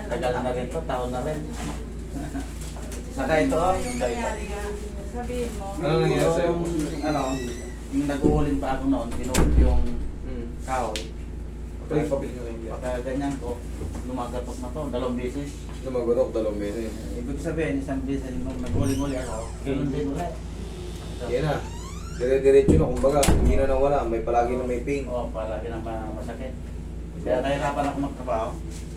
Tagal na rin to, taon na rin. Saka ito, Yung nangyari nga. Sabihin mo. Ano nangyari sa'yo? Yung nag-uulin pa ako noon, pinuhuli yung kahoy. Pwede pabili nyo rin yan. Pagka ganyan ko, lumagatok na to, 2 beses. Lumagunok 2 beses. Ibig sabihin, 1 beses nung nag-uli-uli ako, ganun din ulit. Yan na. Dire-diretso na, kumbaga, hindi na nawala. May palagi na may pain. Oo, palagi na masakit. Kaya nahirapan ako magtrabaho.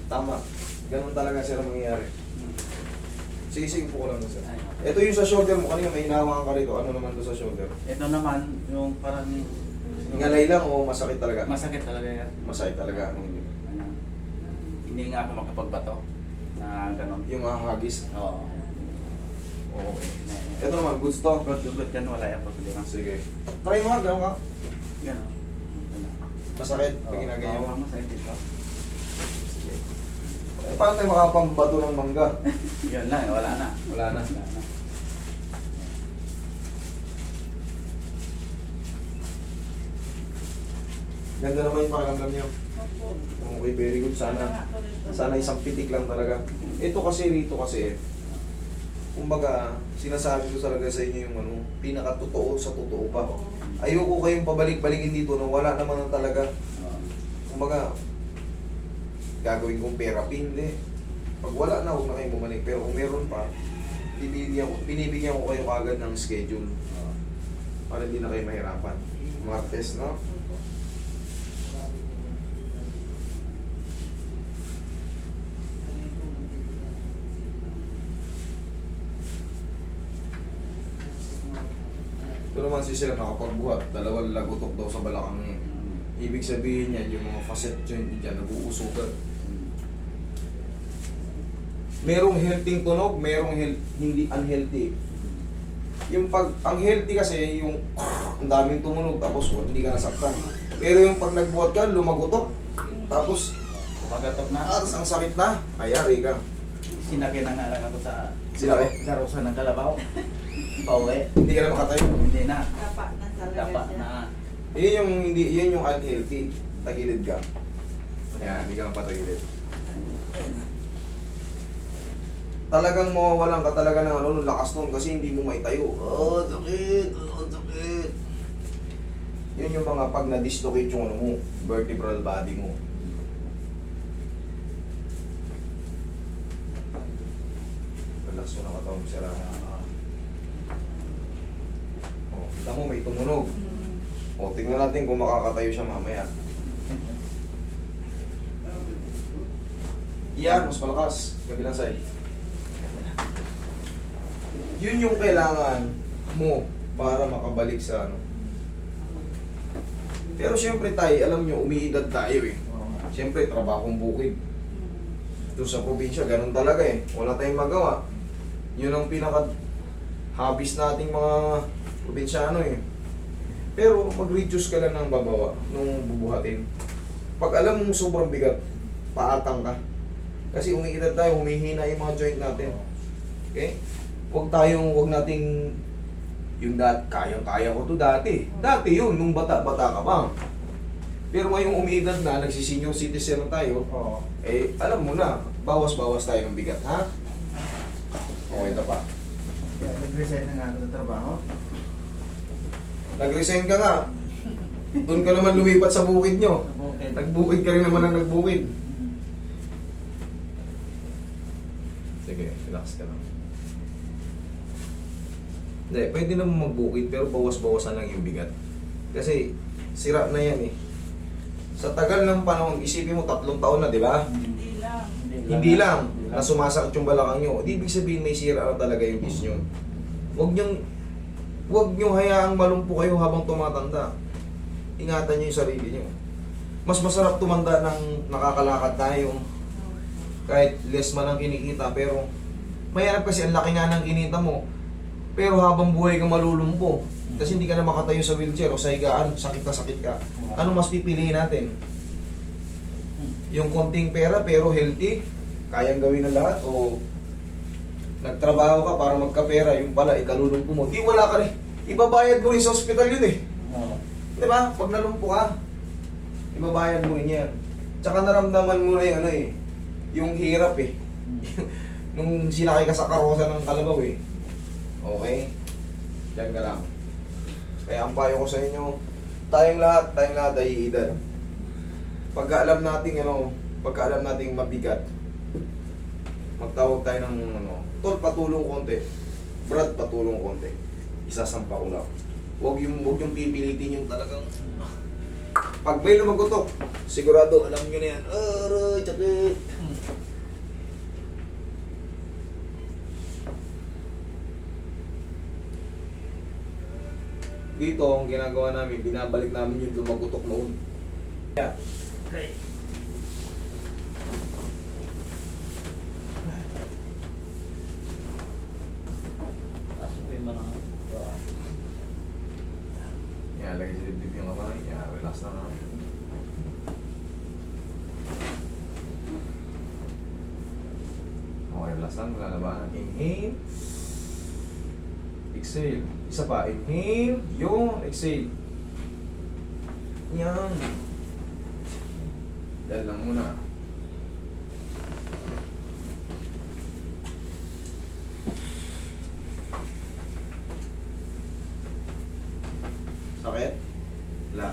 Tama. Ganun talaga sir ang mangyayari. Sige, po ko lang sir. Ayun. Ito yung sa shoulder mo, kanina may hinahawakan ka rito. Ano naman to sa shoulder? Ito naman, yung parang... Ngalay lang o masakit talaga? Masakit talaga yan. Masakit talaga. Ano, hindi nga ako makapagbato na gano'n. Yung hahagis. Oo. Okay. Ito naman, goods to. Good yan, wala yung problema. Sige. Try mo nga, gano'n ka. Gano'n. Masakit pag ginagawa mo. Masakit dito. Sige. Eh, paano tayo makapambato ng mangga? Yun lang, wala na. Wala na. Wala na. Ganda naman yung pakiramdam niyo. Opo. Okay, very good. Sana isang pitik lang talaga. Ito kasi, rito kasi, kumbaga, sinasabi ko talaga sa inyo yung pinaka-totoo sa totoo pa. Ayoko kayong pabalik-balikin dito na wala naman na talaga. Kumbaga, gagawin kong therapy, hindi. Pag wala na, huwag na kayong bumalik. Pero kung meron pa, binibigyan ko kayo kagad ng schedule. Para hindi na kayo mahirapan. Martes, no? Ito naman si Sir nakapagbuhat, 2 lagutok daw sa balakang niya. Ibig sabihin niya, yung mga facet joint dyan, nag-uusugan. Merong healthy tunog, merong hindi unhealthy. Yung ang healthy kasi, yung ang daming tumunog, tapos hindi ka nasaktan. Pero yung pag nagbuhat ka, lumagutok, tapos Pagatok na. ang sakit na, ayari ka. Sinaki na nga lang ako sa Sinaki? karosa ng kalabaw. Pauwi. Hindi ka na makatayo. Hindi na. Dapa na talaga Dapa siya. na. Yun yung unhealthy. Tagilid ka. Yan, hindi ka patagilid. Talagang mawawalan ka talaga ng lakas nun kasi hindi mo maitayo. Oh, sakit! Oh, sakit! Yun yung mga pag na-dislocate yung mo, vertebral body mo. Relax mo na katawan mo sila. Oh, kita mo may tumunog. O, tingnan natin kung makakatayo siya mamaya. Yan, mas malakas. Kabilang side. Yun yung kailangan mo para makabalik sa ano. Pero syempre tayo, alam nyo, umiidad tayo eh. Syempre, trabahong bukid. Doon sa probinsya, ganun talaga eh. Wala tayong magawa. Yun ang pinaka-hobbies nating mga probinsyano eh. Pero mag-reduce ka lang ng babawa nung bubuhatin. Pag alam mong sobrang bigat, paatang ka. Kasi umiidad tayo, humihina yung mga joint natin. Okay? Huwag nating yung kayang-kaya ko to dati. Dati yun, nung bata-bata ka pa. Pero ngayong umiidad na, nagsisenior citizen na tayo, eh, alam mo na, bawas-bawas tayo ng bigat, ha? Okay, ito pa. Kaya nag-resign na nga ako sa trabaho. Nag-resign ka nga. Doon ka naman lumipat sa bukid nyo. Okay. Nagbukid ka rin naman ang nagbukid. Sige, relax ka lang. Hindi, pwede naman magbukid pero bawas-bawasan lang yung bigat. Kasi sira na yan eh. Sa tagal ng panahon, isipin mo 3 taon na, di ba? Hindi lang. Hindi lang na sumasakit yung balakang nyo. Di ibig sabihin may sira na talaga yung disc nyo. Huwag nyo hayaang malumpo kayo habang tumatanda. Ingatan nyo yung sarili nyo. Mas masarap tumanda ng nakakalakad tayo. Kahit less man ang kinikita, pero mahirap kasi ang laki nga ng kinita mo. Pero habang buhay ka malulumpo, kasi hindi ka na makatayo sa wheelchair o sa higaan, sakit na sakit ka. Ano mas pipiliin natin? Yung konting pera pero healthy, kayang gawin ng lahat, o nagtrabaho ka para magkapera, yung pala ikalulumpo mo, di wala ka rin. Ibabayad mo rin sa ospital yun eh. Oo. Di ba? Pag nalumpo ka, ibabayad mo rin yan. Tsaka naramdaman mo na yung yung hirap eh. Nung sinakay ka sa karosa ng kalabaw eh. Okay? Diyan ka lang. Kaya ang payo ko sa inyo, tayong lahat ay edad. Pagka alam nating mabigat, magtawag tayo ng tol, patulong konti. Brad, patulong konti. Isasampa ko lang. Huwag yung pipilitin yung talagang pag may lumagotok, sigurado alam nyo na yan. Aray, sakit. Dito, ang ginagawa namin, binabalik namin yung lumagotok noon. Yeah. Okay. Asukin mo na. Yan, lagay sa dibdib yung kamay. Yan, relax na nga. Okay, relax lang. Lalabanan. Inhale. Exhale. Isa pa. Inhale. Yun. Exhale. Yan. Yan lang muna. Sakit? Wala.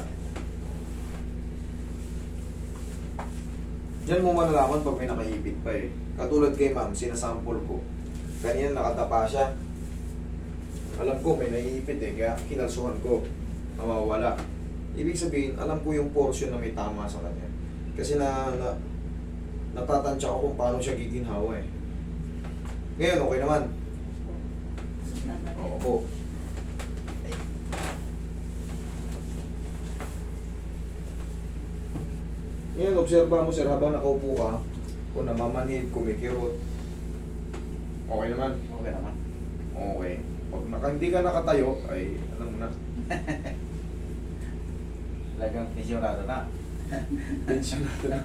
Diyan mo malalaman pag may nakaipit pa eh. Katulad kay ma'am, sinasample ko. Kanina nakatapa siya. Alam ko may naiipit eh, kaya kinalsuhan ko. Mawawala. Ibig sabihin, alam ko yung portion na may tama sa kanya. Kasi natatansya ko kung paano siya giginhawa eh. Ngayon, okay naman. Oo po. Ngayon, obserba mo sir, habang nakaupo ka, kung namamanhid, kumikirot, okay naman. Okay naman. Okay. Pag hindi ka nakatayo, ay alam mo na. Talagang fisyonado na. Tension natin.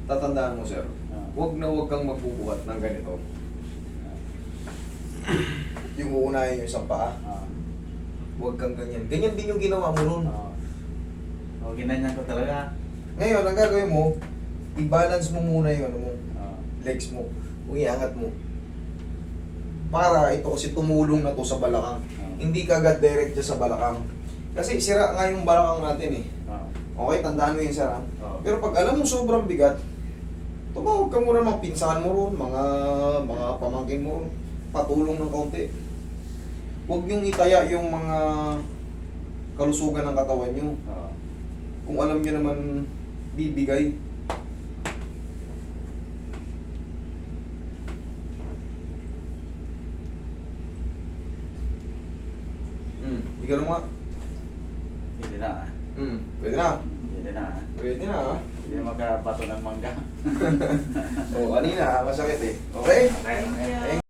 Tatandaan mo sir, huwag kang magbubuhat ng ganito. Yung uunahin yung isang paa, huwag kang ganyan. Ganyan din yung ginawa mo nun. O, ginanyan ko talaga. Ngayon, ang gagawin mo, i-balance mo muna yung ano mo, legs mo. Kung iangat mo. Para ito kasi tumulong na to sa balakang. Hindi ka agad direct dyan sa balakang. Kasi sira nga yung balakang natin eh. Okay, tandaan mo yun sir ha? Pero pag alam mo sobrang bigat, tumawag ka muna mga pinsahan mo ron, mga pamangkin mo ron, patulong ng kaunti. Huwag niyong itaya yung mga kalusugan ng katawan niyo. Kung alam niyo naman bibigay. Ikaw naman. Hindi na. Pwede na. Hindi na. Pwede na ha. Hindi na magkabato ng mangga. O, kanina masakit eh. Okay? Okay. Thank you.